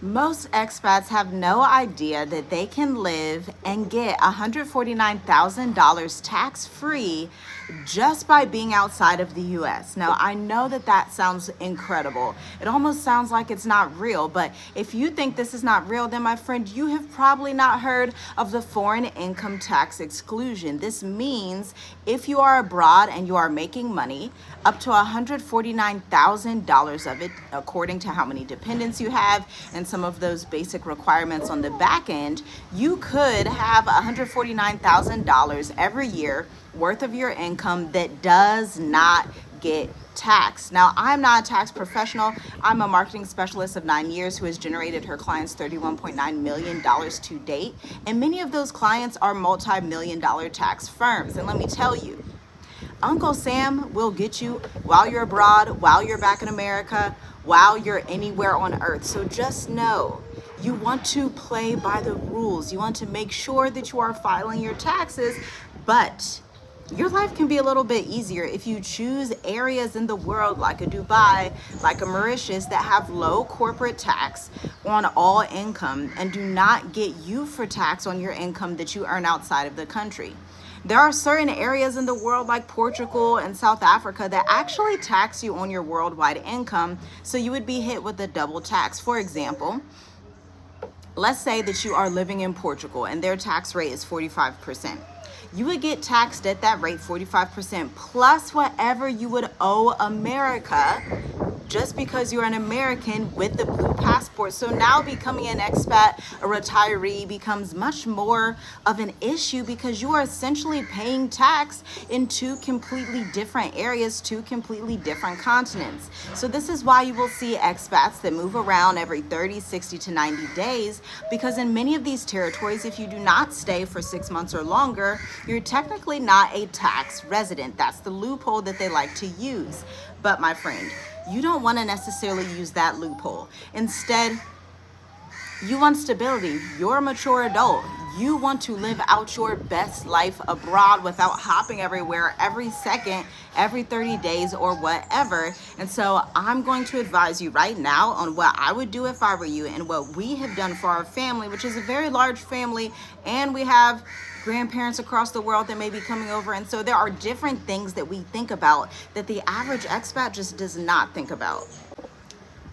Most expats have no idea that they can live and get $149,000 tax-free just by being outside of the US. Now, I know that that sounds incredible. It almost sounds like it's not real, but if you think this is not real, then my friend, you have probably not heard of the Foreign Income Tax Exclusion. This means if you are abroad and you are making money, up to $149,000 of it, according to how many dependents you have and some of those basic requirements on the back end, you could have $149,000 every year worth of your income that does not get taxed. Now, I'm not a tax professional. I'm a marketing specialist of 9 years who has generated her clients $31.9 million to date. And many of those clients are multi-million-dollar tax firms. And let me tell you, Uncle Sam will get you while you're abroad, while you're back in America, while you're anywhere on earth. So just know, you want to play by the rules. You want to make sure that you are filing your taxes, but your life can be a little bit easier if you choose areas in the world like a Dubai, like a Mauritius, that have low corporate tax on all income and do not get you for tax on your income that you earn outside of the country. There are certain areas in the world like Portugal and South Africa that actually tax you on your worldwide income, so you would be hit with a double tax. For example, let's say that you are living in Portugal and their tax rate is 45%. You would get taxed at that rate, 45%, plus whatever you would owe America just because you're an American with the blue passport. So now becoming an expat, a retiree, becomes much more of an issue because you are essentially paying tax in two completely different areas, two completely different continents. So this is why you will see expats that move around every 30, 60 to 90 days, because in many of these territories, if you do not stay for 6 months or longer, you're technically not a tax resident. That's the loophole that they like to use. But my friend, you don't want to necessarily use that loophole. Instead, you want stability. You're a mature adult. You want to live out your best life abroad without hopping everywhere every second, every 30 days or whatever. And so I'm going to advise you right now on what I would do if I were you and what we have done for our family, which is a very large family, and we have grandparents across the world that may be coming over. And so there are different things that we think about that the average expat just does not think about.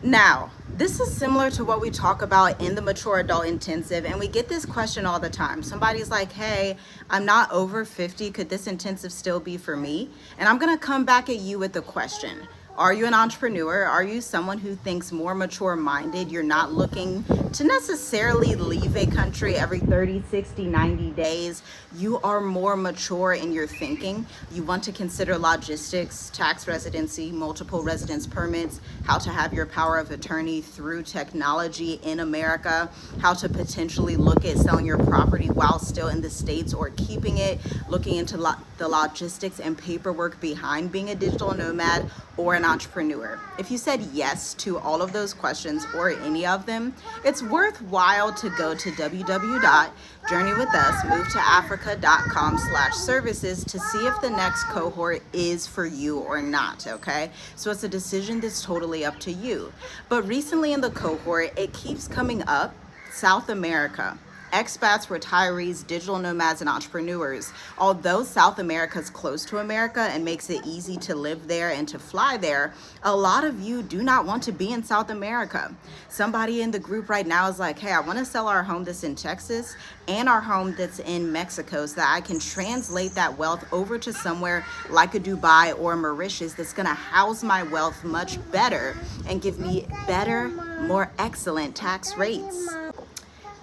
Now, this is similar to what we talk about in the Mature Adult Intensive, and we get this question all the time. Somebody's like, hey, I'm not over 50. Could this intensive still be for me? And I'm going to come back at you with the question. Are you an entrepreneur? Are you someone who thinks more mature minded? You're not looking to necessarily leave a country every 30, 60, 90 days. You are more mature in your thinking. You want to consider logistics, tax residency, multiple residence permits, how to have your power of attorney through technology in America, how to potentially look at selling your property while still in the States or keeping it, looking into the logistics and paperwork behind being a digital nomad or an entrepreneur. If you said yes to all of those questions or any of them, it's worthwhile to go to www.journeywithusmovetoafrica.com/services to see if the next cohort is for you or not, okay? So it's a decision that's totally up to you. But recently in the cohort, it keeps coming up, South America. Expats, retirees, digital nomads, and entrepreneurs. Although South America is close to America and makes it easy to live there and to fly there, a lot of you do not want to be in South America. Somebody in the group right now is like, hey, I want to sell our home that's in Texas and our home that's in Mexico so that I can translate that wealth over to somewhere like a Dubai or Mauritius that's going to house my wealth much better and give me better, more excellent tax rates.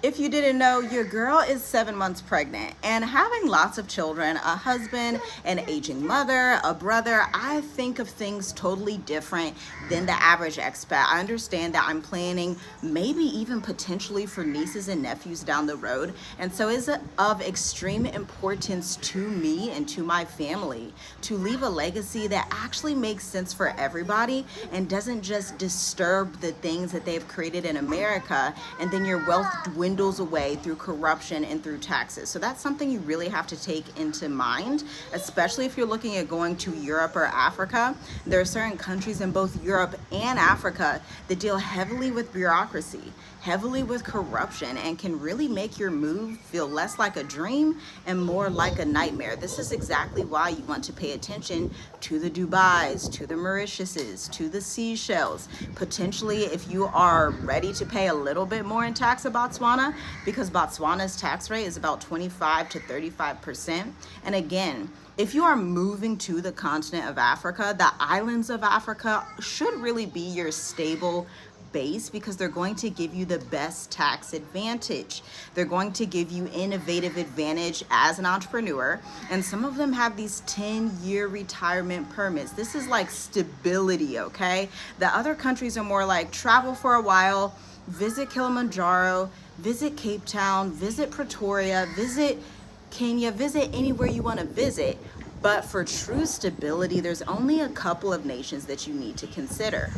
If you didn't know, your girl is 7 months pregnant, and having lots of children, a husband, an aging mother, a brother, I think of things totally different than the average expat. I understand that I'm planning maybe even potentially for nieces and nephews down the road, and so it's of extreme importance to me and to my family to leave a legacy that actually makes sense for everybody and doesn't just disturb the things that they've created in America, and then your wealth dwindles dwindles away through corruption and through taxes. So that's something you really have to take into mind, especially if you're looking at going to Europe or Africa. There are certain countries in both Europe and Africa that deal heavily with bureaucracy, heavily with corruption, and can really make your move feel less like a dream and more like a nightmare. This is exactly why you want to pay attention to the Dubais, to the Mauritiuses, to the Seychelles. Potentially, if you are ready to pay a little bit more in tax at Botswana, because Botswana's tax rate is about 25 to 35%. And again, if you are moving to the continent of Africa, the islands of Africa should really be your stable base, because they're going to give you the best tax advantage. They're going to give you innovative advantage as an entrepreneur, and some of them have these 10-year retirement permits. This is like stability, okay? The other countries are more like travel for a while, visit Kilimanjaro, visit Cape Town, visit Pretoria, visit Kenya, visit anywhere you want to visit. But for true stability, there's only a couple of nations that you need to consider.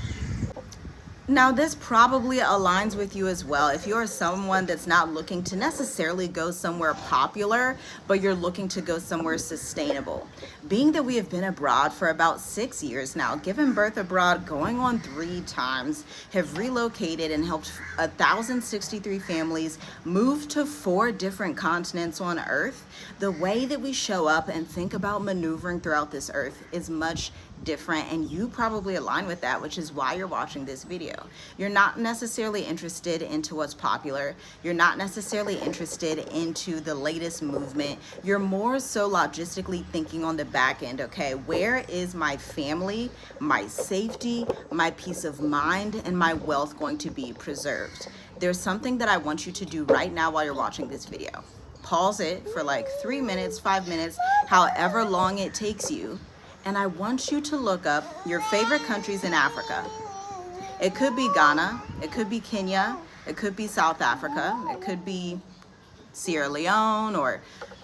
Now, this probably aligns with you as well. If you're someone that's not looking to necessarily go somewhere popular, but you're looking to go somewhere sustainable. Being that we have been abroad for about 6 years now, given birth abroad, going on 3 times, have relocated and helped 1,063 families move to 4 different continents on Earth, the way that we show up and think about maneuvering throughout this earth is much different, and you probably align with that, which is why you're watching this video. You're not necessarily interested into what's popular. You're not necessarily interested into the latest movement. You're more so logistically thinking on the back end, okay, where is my family, my safety, my peace of mind, and my wealth going to be preserved? There's something that I want you to do right now while you're watching this video. Pause it for like 3 minutes, 5 minutes, however long it takes you. And I want you to look up your favorite countries in Africa. It could be Ghana, it could be Kenya, it could be South Africa, it could be Sierra Leone or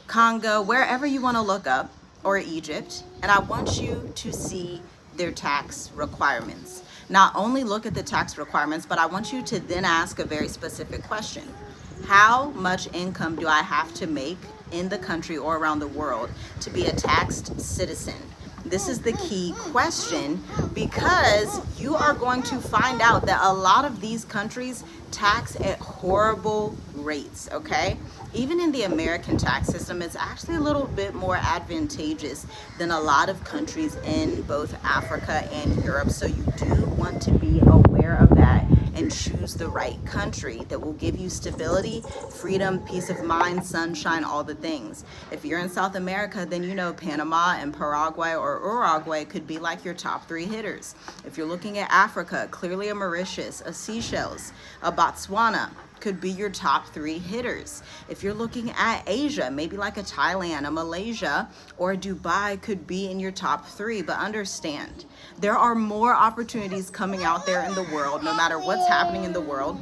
Congo, wherever you want to look up, or Egypt. And I want you to see their tax requirements. Not only look at the tax requirements, but I want you to then ask a very specific question. How much income do I have to make in the country or around the world to be a taxed citizen? This is the key question, because you are going to find out that a lot of these countries tax at horrible rates, okay? Even in the American tax system, it's actually a little bit more advantageous than a lot of countries in both Africa and Europe. So you do want to be aware of that and choose the right country that will give you stability, freedom, peace of mind, sunshine, all the things. If you're in South America, then you know Panama and Paraguay or Uruguay could be like your top 3 hitters. If you're looking at Africa, clearly a Mauritius, a Seychelles, a Botswana could be your top 3 hitters. If you're looking at Asia, maybe like a Thailand, a Malaysia, or a Dubai could be in your top 3. But understand, there are more opportunities coming out there in the world. No matter what's happening in the world,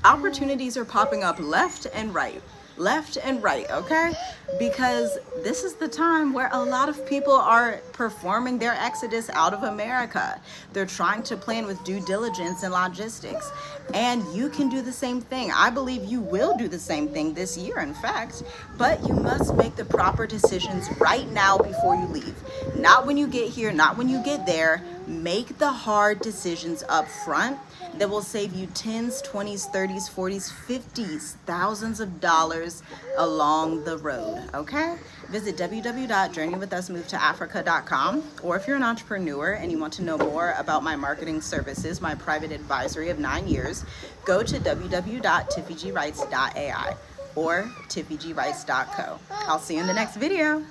opportunities are popping up left and right, okay? Because this is the time where a lot of people are performing their exodus out of America. They're trying to plan with due diligence and logistics, and you can do the same thing. I believe you will do the same thing this year, in fact, but you must make the proper decisions right now before you leave. Not when you get here, not when you get there. Make the hard decisions up front that will save you 10s, 20s, 30s, 40s, 50s, thousands of dollars along the road, okay? Visit www.journeywithusmovetoafrica.com, or if you're an entrepreneur and you want to know more about my marketing services, my private advisory of 9 years, go to www.tiffygwrites.ai or tiffygwrites.co. I'll see you in the next video.